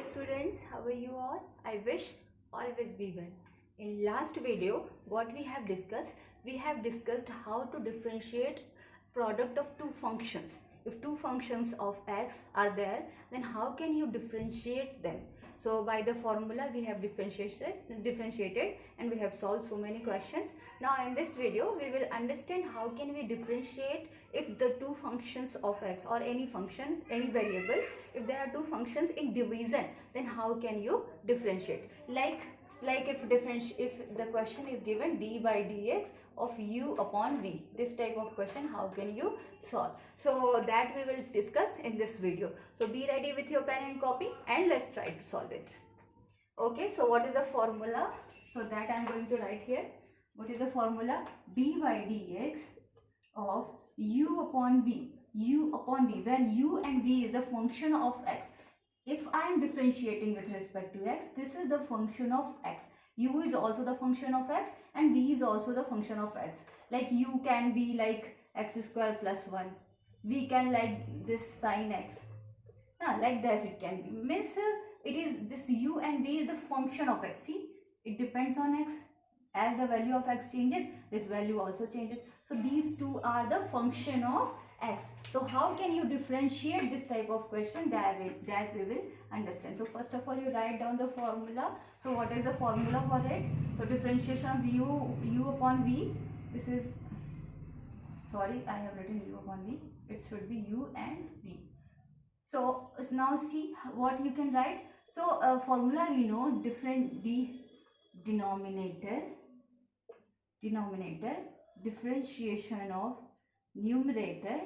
students, how are you all? I wish always be well. In last video, what we have discussed how to differentiate product of two functions. If two functions of x are there, then how can you differentiate them? So by the formula we have differentiated and we have solved so many questions. Now in this video we will understand how can we differentiate if the two functions of x or any function, any variable, if there are two functions in division, then how can you differentiate? Like if the question is given d by dx of u upon v, this type of question how can you solve? So that we will discuss in this video. So be ready with your pen and copy and let's try to solve it. Okay, so what is the formula? So that I am going to write here. What is the formula? D by dx of u upon v, where u and v is the function of x. If I am differentiating with respect to x, this is the function of x. U is also the function of x and v is also the function of x. Like u can be like x square plus 1. V can like this sin x. Like this it can be. Means it is this u and v is the function of x. See, it depends on x. As the value of x changes, this value also changes. So these two are the function of x. So how can you differentiate this type of question? That we will understand. So first of all, you write down the formula. So what is the formula for it? So differentiation of u upon v. This is, sorry, I have written u upon v. It should be u and v. So now see what you can write. So formula we know, different denominator, differentiation of numerator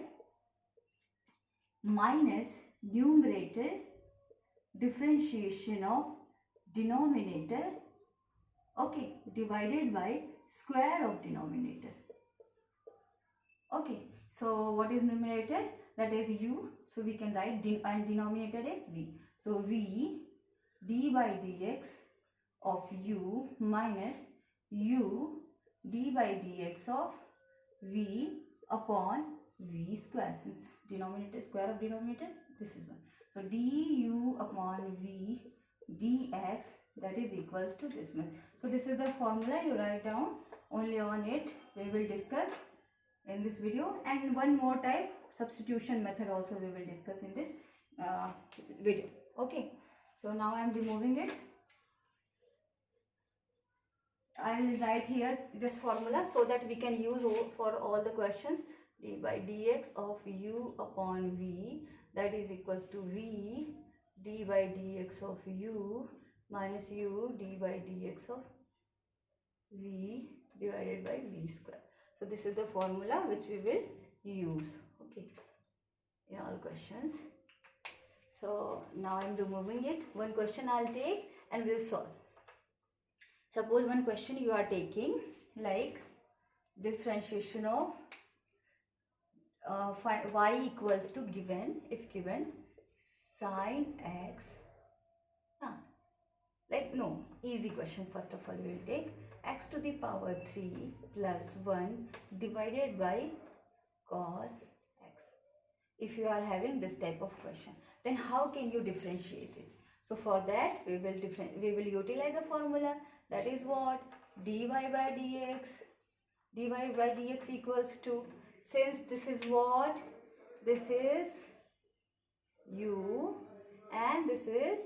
minus numerator, differentiation of denominator, okay, divided by square of denominator. Okay, so what is numerator? That is u, so we can write and denominator is v. So v d by dx of u minus u d by dx of v upon v square, since denominator, square of denominator, this is 1. So du upon v dx, that is equals to this much. So this is the formula, you write down. Only on it we will discuss in this video, and one more type, substitution method, also we will discuss in this video. Okay, so now I am removing it. I will write here this formula so that we can use for all the questions. D by dx of u upon v, that is equals to v d by dx of u minus u d by dx of v divided by v square. So this is the formula which we will use, okay, in all questions. So now I am removing it. One question I will take and we will solve. Suppose one question you are taking, like differentiation of y equals to given, if given sin x, like no, easy question. First of all we will take x to the power 3 plus 1 divided by cos x. If you are having this type of question, then how can you differentiate it? So for that we will utilize the formula, that is what, dy by dx equals to, since this is what, this is u and this is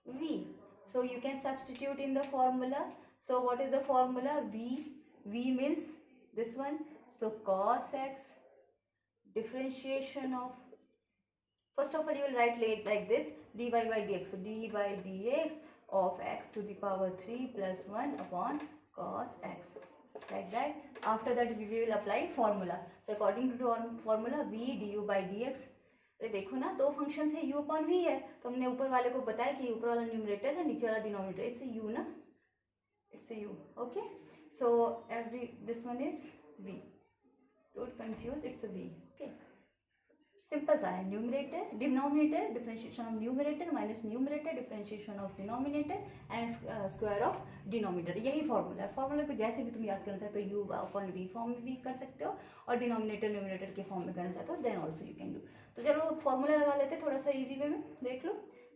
v, so you can substitute in the formula. So what is the formula? V means this one, so cos x, differentiation of, first of all you will write like this, dy by dx, so dy by dx of x to the power 3 plus 1 upon cos x, like that. After that we will apply formula. So according to formula, v du by dx, देखो ना, दो function है u upon v है, तो हमने ऊपर वाले को बताया कि ऊपर वाला न्यूमरेटर है, नीचे वाला डिनोमिनेटर, इससे u ना, it's a u. Okay, so this one is v, don't confuse, it's a v. Okay, simple सा है, numerator, denominator, differentiation of numerator minus numerator, differentiation of denominator and square of denominator, यही formula है. Formula को जैसे भी तुम याद करना चाहते हो, u upon v फॉर्म में भी कर सकते हो और डिनोमिनेटर न्यूमरेटर के फॉर्म में करना चाहते हो, then also you can do. तो चलो फॉर्मूला लगा लेते हैं थोड़ा सा इजी वे में, देख लो.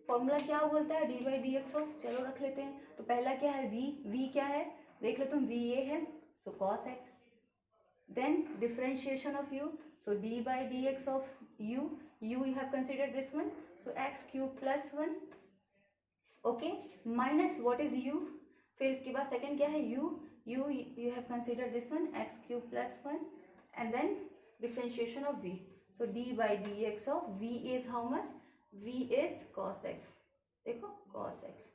फॉर्मूला क्या बोलता है, D by d x of, चलो रख लेते हैं। तो पहला क्या है, v क्या है देख लो तुम, v ये है, so cos x. Then differentiation of u, so d by d x of u, you have considered this one, so x cube plus 1, okay, minus what is u, फिर इसके बाद सेकंड क्या है u you have considered this one, x cube plus 1, and then differentiation of v, so d by dx of v is how much, v is cos x, देखो cos x,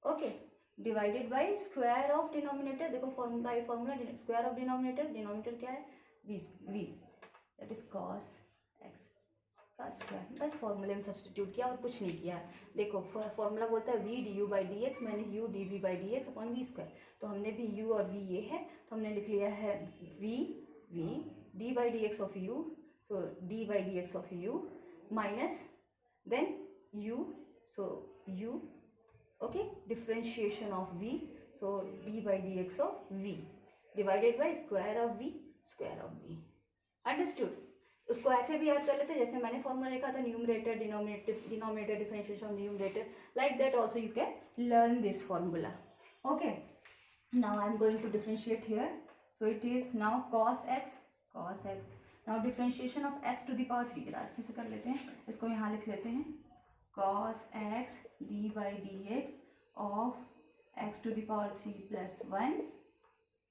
okay, divided by square of denominator, देखो by formula square of denominator क्या है, v that is cos x का square, बस फॉर्मूले में substitute किया और कुछ नहीं किया। देखो फॉर्मूला बोलता है v d u by d x, मैंने u d v by d x upon v square, तो हमने भी u और v ये है, तो हमने लिख लिया है v d by d x of u, so d by d x of u minus then u, so u, okay, differentiation of v, so d by d x of v divided by square of v, understood. उसको ऐसे भी याद कर लेते जैसे मैंने formula लिखा था, numerator denominator differentiation of numerator, like that also you can learn this formula, okay. Now I am going to differentiate here, so it is now cos x, now differentiation of x to the power 3, जरा अच्छे से कर लेते हैं, इसको यहाँ लिख लेते हैं, cos x d by dx of x to the power 3 plus 1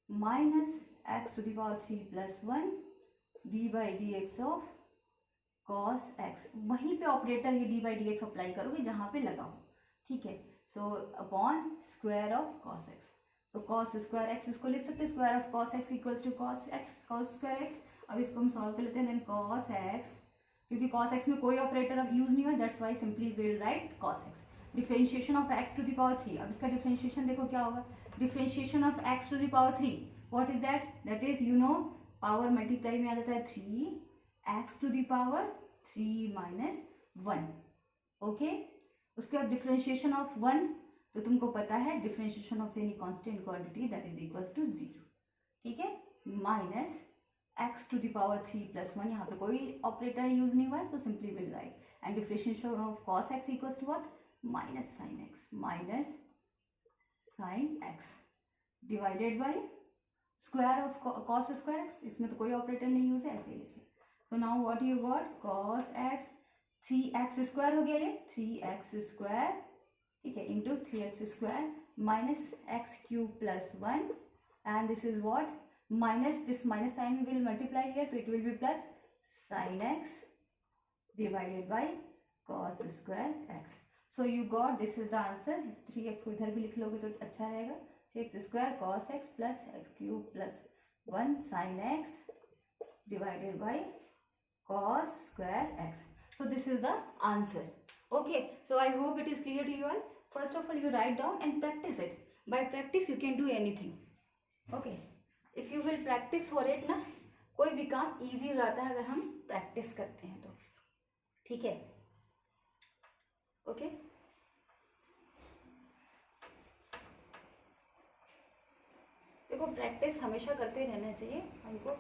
minus x to the power 3 plus 1 d by dx of cos x, वहीं पे ऑपरेटर ये d by dx अप्लाई करोगे जहाँ पे लगा हो, ठीक है, so upon square of cos x, so cos square x, इसको लिख सकते हैं square of cos x equals to cos square x। अब इसको हम सॉल्व कर लेते हैं, देन cos x, क्योंकि cos x में कोई ऑपरेटर अब यूज नहीं हुआ, that's why simply will write cos x, differentiation of x to the power 3, अब इसका डिफरेंशिएशन देखो क्या होगा, differentiation of x to the power 3, what is that is you know power multiply में आ जाता है 3x to the power 3 minus 1, okay. उसके बाद डिफरेंशिएशन ऑफ 1, तो तुमको पता है differentiation of any constant quantity that is equals to 0, ठीक है, minus x to the power 3 plus 1, यहाँ पे कोई ऑपरेटर यूज नहीं हुआ है, so simply will write, and differentiation of cos x equals to what, minus sine x divided by square of cos square x, इसमें तो कोई ऑपरेटर नहीं यूज है, ऐसे ही लिखिए। So now what you got, cos x 3x square हो गया, ये 3x स्क्वायर, ठीक है, into 3x square minus x cube plus 1, and this is what, minus this minus sign will multiply here, so it will be plus sin x divided by cos square x. So you got, this is the answer, इस 3x को इधर भी लिख लोगे तो अच्छा रहेगा, 3x square cos x plus x cube plus 1 sin x divided by cos square x. So this is the answer, okay. So I hope it is clear to you all. First of all you write down and practice it, by practice you can do anything, okay. If you will practice for it ना, कोई भी काम easy हो जाता है अगर हम practice करते हैं तो, ठीक है, ओके। देखो प्रैक्टिस हमेशा करते रहना चाहिए हमको,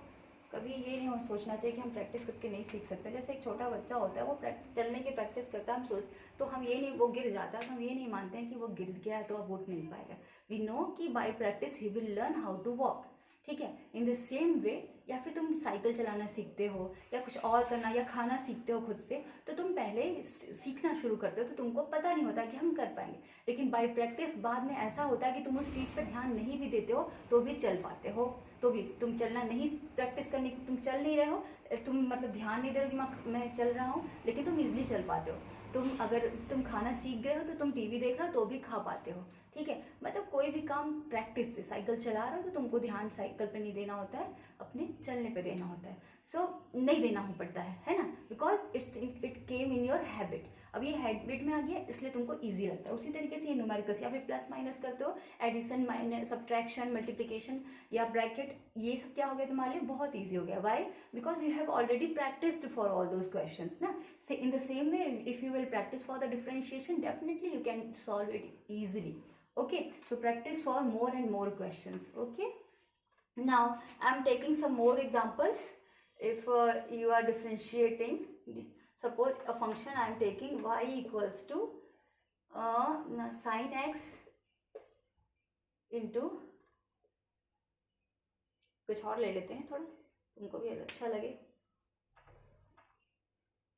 कभी ये नहीं सोचना चाहिए कि हम प्रैक्टिस करके नहीं सीख सकते। जैसे एक छोटा बच्चा होता है, वो चलने की प्रैक्टिस करता है, हम सोच तो हम ये नहीं, वो गिर जाता है तो हम ये नहीं मानते हैं कि वो गिर गया है तो अब उठ नहीं पाएगा। वी नो कि बाय प्रैक्टिस ही will learn how to walk, ठीक है। इन द सेम वे, या फिर तुम साइकिल चलाना सीखते हो या कुछ और करना या खाना सीखते हो खुद से, तो तुम पहले सीखना शुरू करते हो तो तुमको पता नहीं होता कि हम कर पाएंगे, लेकिन बाय प्रैक्टिस बाद में ऐसा होता है कि तुम उस चीज़ पर ध्यान नहीं भी देते हो तो भी चल पाते हो, तो भी तुम चलना नहीं, प्रैक्टिस करने की तुम चल नहीं रहे हो, तुम मतलब ध्यान नहीं दे रहे हो कि मैं चल रहा हूँ, लेकिन तुम ईजिली चल पाते हो। तुम अगर तुम खाना सीख गए हो तो तुम टीवी देख रहे हो तो भी खा पाते हो, ठीक है। मतलब कोई भी काम प्रैक्टिस से, साइकिल चला रहे हो तो तुमको ध्यान साइकिल पे नहीं देना होता है, अपने चलने पे देना होता है। सो नहीं देना हो पड़ता है ना, because it came in your habit. अब ये हैबिट में आ गया इसलिए तुमको ईजी लगता है। उसी तरीके से ये न्यूमेरिकल्स या फिर प्लस माइनस करते हो, एडिशन माइनस सब्ट्रैक्शन मल्टीप्लिकेशन या ब्रैकेट, ये सब क्या हो गया तुम्हारे लिए, बहुत ईजी हो गया। Why? Because you have already practised for all those questions ना। In the same way if you will practice for the differentiation, definitely you can solve it easily, okay. So practice for more and more questions, okay. Now I am taking some more examples. If you are differentiating, suppose a function I am taking y equals to ना sine x into कुछ और ले लेते हैं थोड़ा, तुमको भी अच्छा लगे.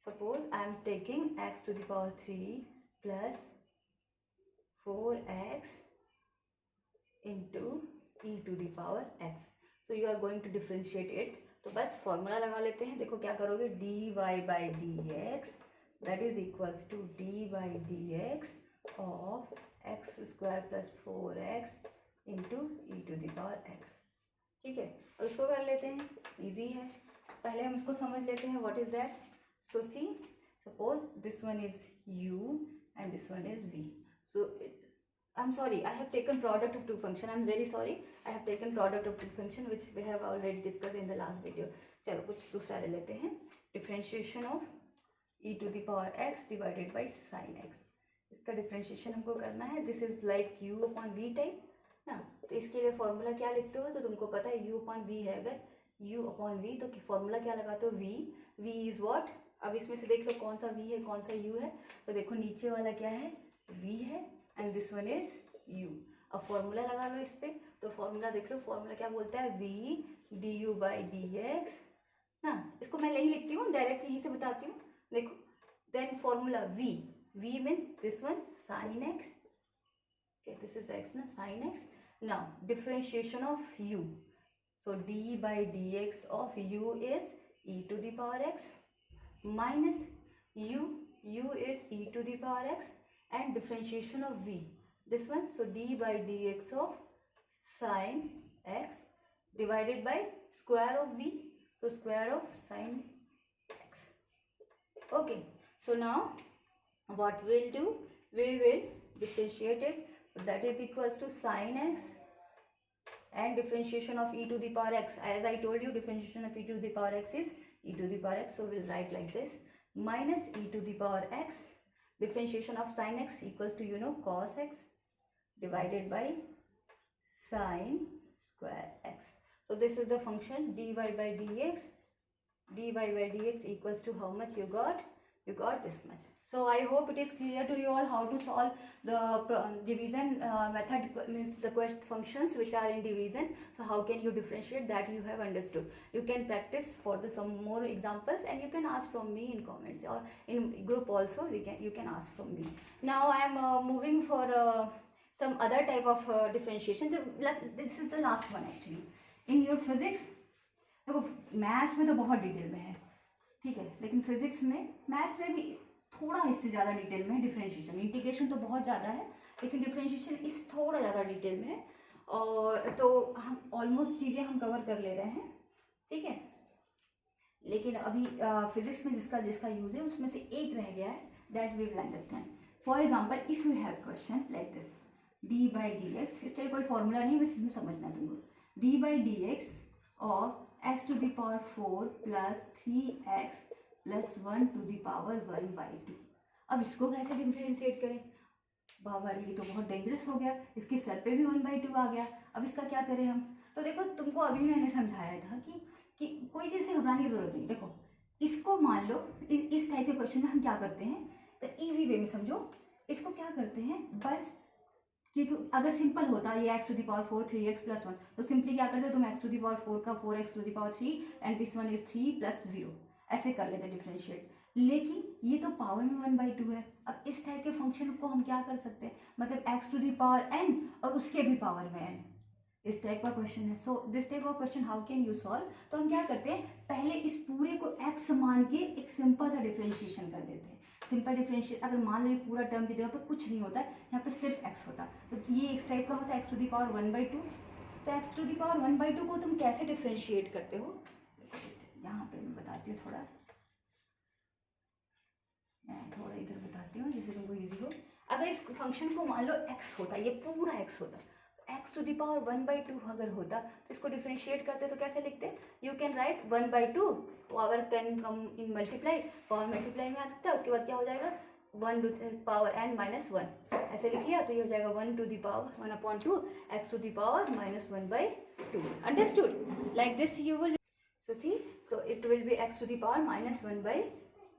Suppose I am taking x to the power 3 plus 4x into e to the power x. So you are going to differentiate it. तो बस फॉर्मूला लगा लेते हैं. देखो क्या करोगे, dy by dx that is equals to dy by dx of x square plus 4x into e to the power x. ठीक है, और इसको कर लेते हैं. इजी है. पहले हम इसको समझ लेते हैं. What is that? So see, suppose this one is u and this one is v. So I'm sorry, I have taken product of two function. I'm very sorry. I have taken product of two function which we have already discussed in the last video. चलो कुछ दूसरा ले लेते हैं. Differentiation of e to the power x divided by sin x. इसका differentiation हमको करना है. This is like u upon v type ना. तो इसके लिए फॉर्मूला क्या लिखते हो? तो तुमको पता है u upon v है. अगर u upon v तो फॉर्मूला क्या लगाते हो? v is what? अब इसमें से देख लो कौन सा v है कौन सा u है. तो देखो नीचे वाला क्या है? v है and this one is u. अब फॉर्मूला लगा लो इस पे. तो फॉर्मूला देख लो, फॉर्मूला क्या बोलता है? v du by dx ना. इसको मैं नहीं लिखती हूँ, डायरेक्ट यहीं से बताती हूँ. देखो then formula v means this one sin x. okay, this is x ना, sin x. now differentiation of u. so d by dx of u is e to the power x minus u is e to the power x and differentiation of v this one. so d by dx of sin x divided by square of v. so square of sin x. okay, so now what we'll do, we will differentiate it. that is equals to sin x and differentiation of e to the power x. as I told you, differentiation of e to the power x is e to the power x. so we'll write like this, minus e to the power x. differentiation of sin x equals to cos x divided by sin square x. so this is the function dy by dx. dy by dx equals to how much you got? You got this much. So I hope it is clear to you all how to solve the division method, means the functions which are in division. So how can you differentiate, that you have understood. You can practice for some more examples and you can ask from me in comments or in group also. You can ask from me. Now I am moving for some other type of differentiation. This is the last one actually. In your physics, देखो maths में तो बहुत detail में है, ठीक है, लेकिन physics में, मैथ्स में भी थोड़ा इससे ज़्यादा डिटेल में है डिफरेंशिएशन. इंटीग्रेशन तो बहुत ज़्यादा है लेकिन डिफरेंशिएशन इस थोड़ा ज़्यादा डिटेल में है. और तो हम ऑलमोस्ट चीज़ें हम कवर कर ले रहे हैं, ठीक है. लेकिन अभी फिजिक्स में जिसका यूज़ है उसमें से एक रह गया है, that we will understand. For example, if you have question like this, d by d x. इसके लिए कोई फॉर्मूला नहीं, बस इसमें समझना है तुमको. डी बाई डी एक्स और x to the power 4 plus 3x plus 1 to the power 1 by 2. अब इसको कैसे डिफरेंशिएट करें? बाबा ये तो बहुत डेंजरस हो गया, इसके सर पे भी 1 by 2 आ गया. अब इसका क्या करें हम? तो देखो तुमको अभी मैंने समझाया था कि कोई चीज़ से घबराने की जरूरत नहीं. देखो इसको मान लो इस टाइप के क्वेश्चन में हम क्या करते हैं, तो ईजी वे में समझो. इसको क्या करते हैं, बस क्योंकि अगर सिंपल होता ये x to the power 4 3x plus 1, तो सिंपली क्या करते तुम x टू दी पावर 4 का 4x to the power 3 and this one is 3 plus 0, ऐसे कर लेते डिफरेंशिएट. लेकिन ये तो पावर में 1 by 2 है. अब इस टाइप के फंक्शन को हम क्या कर सकते हैं, मतलब x to the power n और उसके भी पावर में n, इस टाइप का क्वेश्चन है. So this type of question how can you solve? तो हम क्या करते हैं, पहले इस पूरे को x मान के एक सिंपल सा डिफरेंशिएशन कर देते हैं. सिंपल डिफरेंशिएट, अगर मान लो ये पूरा टर्म की जगह पे कुछ नहीं होता है, यहाँ पे सिर्फ x होता, तो ये इस टाइप का होता है x to the power 1 by 2. तो x to the power 1 by 2 को तुम कैसे डिफरेंशिएट करते हो, यहाँ पे मैं बताती हूँ. थोड़ा मैं इधर बताती हूँ जिससे तुमको ईजी हो. अगर इस फंक्शन को मान लो x होता, ये पूरा x होता, तो x to the power 1 by 2 अगर होता तो इसको डिफरेंशिएट करते तो कैसे लिखते? You can write 1 by 2, power can come in multiply, power multiply में आ सकता है. उसके बाद क्या हो जाएगा, 1 टू पावर n माइनस 1, ऐसे लिख लिया. तो ये हो जाएगा 1 to the power 1/2 x to the power minus 1 by 2. Understood? Like this you will. So see, so it will be x to the power minus 1 by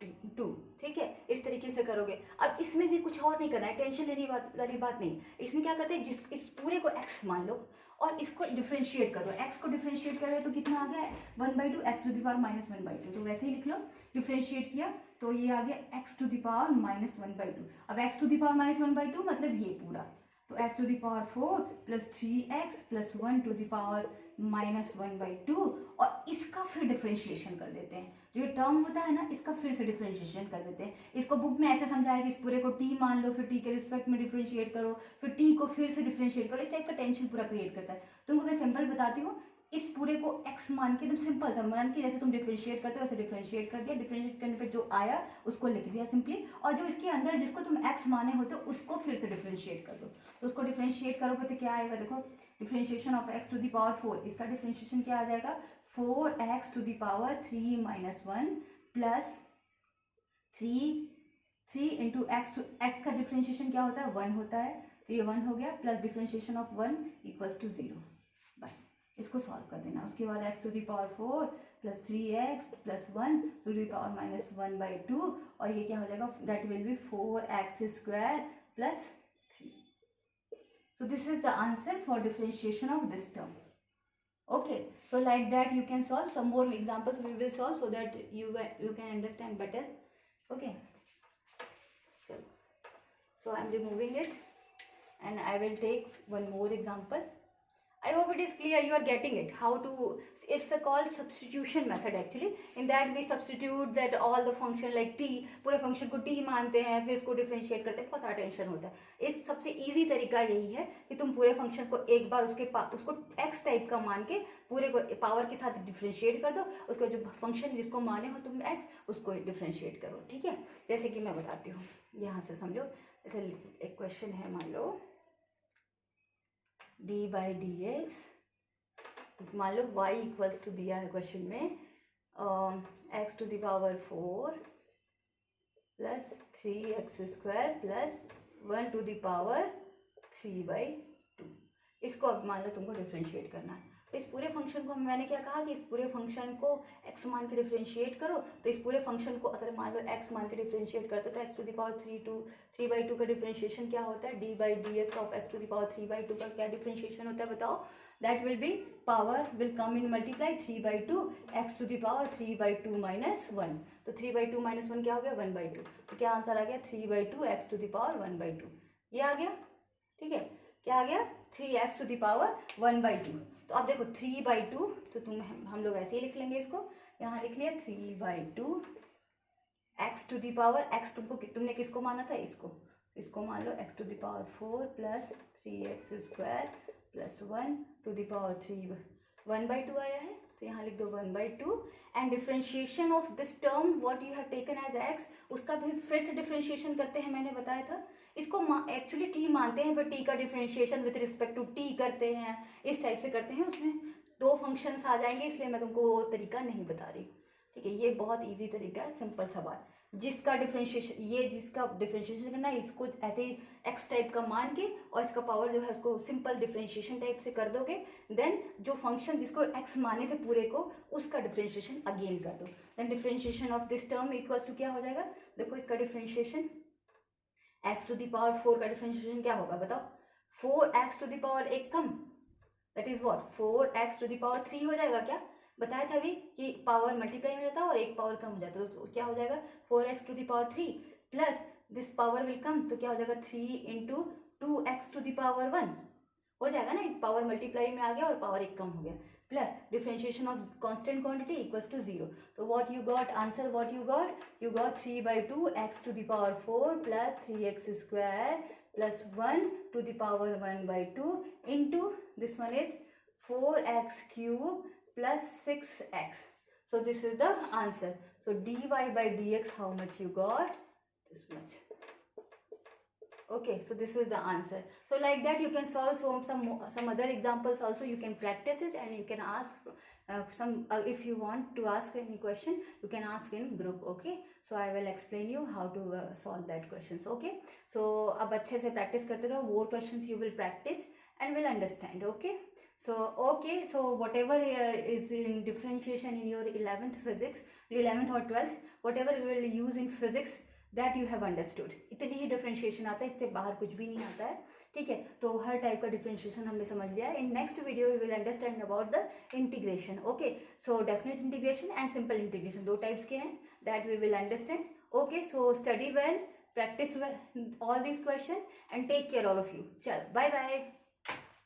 2, ठीक है, इस तरीके से करोगे। अब इसमें भी कुछ और नहीं करना है, टेंशन लेने वाली बात नहीं। इसमें क्या करते हैं, इस पूरे को x मान लो और इसको डिफरेंशिएट कर दो। x को डिफरेंशिएट कर दो तो कितना आ गया, 1/2 x to the power minus 1/2। तो वैसे ही लिख लो, डिफरेंशिएट किया तो ये आ गया x to the power minus 1/2। अब x to the power minus 1/2 मतलब ये पूरा, तो x to the power 4 plus 3x plus 1 to the power minus 1/2, और इसका फिर डिफरेंशिएशन कर देते हैं। जो ये टर्म होता है ना, इसका फिर से डिफरेंशिएशन कर देते हैं। इसको बुक में ऐसे समझाया कि इस पूरे को t मान लो, फिर t के रिस्पेक्ट में डिफरेंशिएट करो, फिर t को फिर से डिफरेंशिएट करो। इस टाइप का टेंशन पूरा क्रिएट करता है। तुमको मैं सिंपल बताती हूँ, इस पूरे को x मान के एकदम सिंपल सा मान के जैसे तुम डिफरेंशिएट करते हो वैसे डिफरेंशिएट कर दिया। डिफरेंशिएट करने पे जो आया उसको लिख दिया सिंपली, और जो इसके अंदर जिसको तुम x माने होते हो उसको फिर से डिफरेंशिएट कर दो। तो उसको डिफरेंशिएट करोगे तो क्या आएगा, देखो, differentiation of x to the power 4, इसका डिफरेंशिएशन क्या आ जाएगा, 4x to the power 3 minus 1 plus 3 into x to x का डिफरेंशिएशन क्या होता है, 1 होता है, तो ये 1 हो गया, plus differentiation of 1 equals to 0। बस इसको सॉल्व कर देना। उसके बाद x to the power 4 plus 3x plus 1 to the power minus 1/2, और ये क्या हो जाएगा, that will be 4x square plus 3। So this is the answer for differentiation of this term. Okay, so like that you can solve some more examples. We will solve so that you can understand better. Okay, so I am removing it and I will take one more example. I hope it is clear, you are getting it. How to, it's a called substitution method actually. In that we substitute that all the function like t, पूरे function को t मानते हैं, फिर इसको differentiate करते हैं, बहुत सारा टेंशन होता है। इस सबसे easy तरीका यही है कि तुम पूरे function को एक बार उसको x टाइप का मान के पूरे को पावर के साथ differentiate कर दो। उसका जो function जिसको माने हो तुम x, उसको differentiate करो, ठीक है। जैसे कि मैं बताती हूँ, यहाँ से समझो। जैसे एक क्वेश्चन है, मान लो d बाई डी एक्स, मान लो y इक्वल्स टू दिया है क्वेश्चन में x to the power 4 plus 3x square plus 1 to the power 3/2। इसको अब मान लो तुमको डिफरेंशिएट करना है। तो इस पूरे फंक्शन को मैंने क्या कहा कि इस पूरे फंक्शन को x मान के डिफरेंशिएट करो। तो इस पूरे फंक्शन को अगर मान लो x मान के डिफरेंशिएट करते तो x टू द पावर 3/2 का डिफरेंशिएशन क्या होता है, d by d x of x to the power 3/2 का क्या डिफरेंशिएशन होता है बताओ। That will be power will come in multiply 3/2 x to the power 3/2 minus 1। तो 3/2 माइनस 1 क्या हो गया, 1/2। तो क्या आंसर आ गया, 3/2 x टू द पावर 1/2। ये आ गया, ठीक है। क्या आ गया, 3x टू द पावर 1/2। तो अब देखो 3/2, तो हम लोग ऐसे ही लिख लेंगे इसको। यहाँ लिख लिया 3/2 x to the power, x तुमने किसको माना था, इसको मान लो x to the power 4 plus 3x square plus 1 to the power 3, 1/2 आया है, तो यहाँ लिख दो 1/2। And differentiation of this term what you have taken as x, उसका भी फिर से डिफरेंशिएशन करते हैं, मैंने बताया था। इसको एक्चुअली t मानते हैं, फिर t का differentiation with respect to t करते हैं, इस टाइप से करते हैं। उसमें दो फंक्शंस आ जाएंगे, इसलिए मैं तुमको वो तरीका नहीं बता रही, ठीक है। ये बहुत इजी तरीका है, सिंपल सवाल। जिसका डिफरेंशिएशन करना है, इसको ऐसे ही x टाइप का मान के और इसका पावर जो है उसको सिंपल डिफरेंशिएशन टाइप से कर दोगे। देन जो फंक्शन जिसको x माने थे पूरे को, उसका डिफरेंशिएशन अगेन कर दो। Then differentiation of this term equals to क्या हो जाएगा, देखो इसका differentiation x to the power 4 का डिफरेंशिएशन क्या होगा बताओ, 4x टू द पावर एक कम, that is what 4x to the power 3 हो जाएगा। क्या बताया था अभी कि पावर मल्टीप्लाई हो जाता है और एक पावर कम हो जाता है, तो क्या हो जाएगा 4x to the power 3 plus this power will come, तो क्या हो जाएगा 3 into 2x to the power 1 हो जाएगा ना, एक पावर मल्टीप्लाई में आ गया और पावर एक कम हो गया, plus differentiation of constant quantity equals to 0। तो what you got, answer what you got 3/2 x to the power 4 plus 3x square plus 1 to the power 1/2 into this one is 4x cube plus 6x. So this is the answer. So dy by dx, how much you got? This much. Okay, so this is the answer. So like that you can solve some other examples also. You can practice it and you can ask if you want to ask any question, you can ask in group. Okay, so I will explain you how to solve that questions. Okay, so अब अच्छे से practice करते रहो, more questions you will practice and will understand. Okay, So okay, so whatever is in differentiation in your 11th physics, 11th or 12th, whatever you will use in physics, that you have understood. इतनी ही differentiation आता है, इससे बाहर कुछ भी नहीं आता है. ठीक है, तो हर टाइप का डिफरेंशिएशन हमने समझ लिया है. In next video we will understand about the integration. Okay, so definite integration and simple integration दो टाइप्स के हैं, that we will understand. Okay, so study well, practice all these questions and take care all of you. Chalo, bye bye.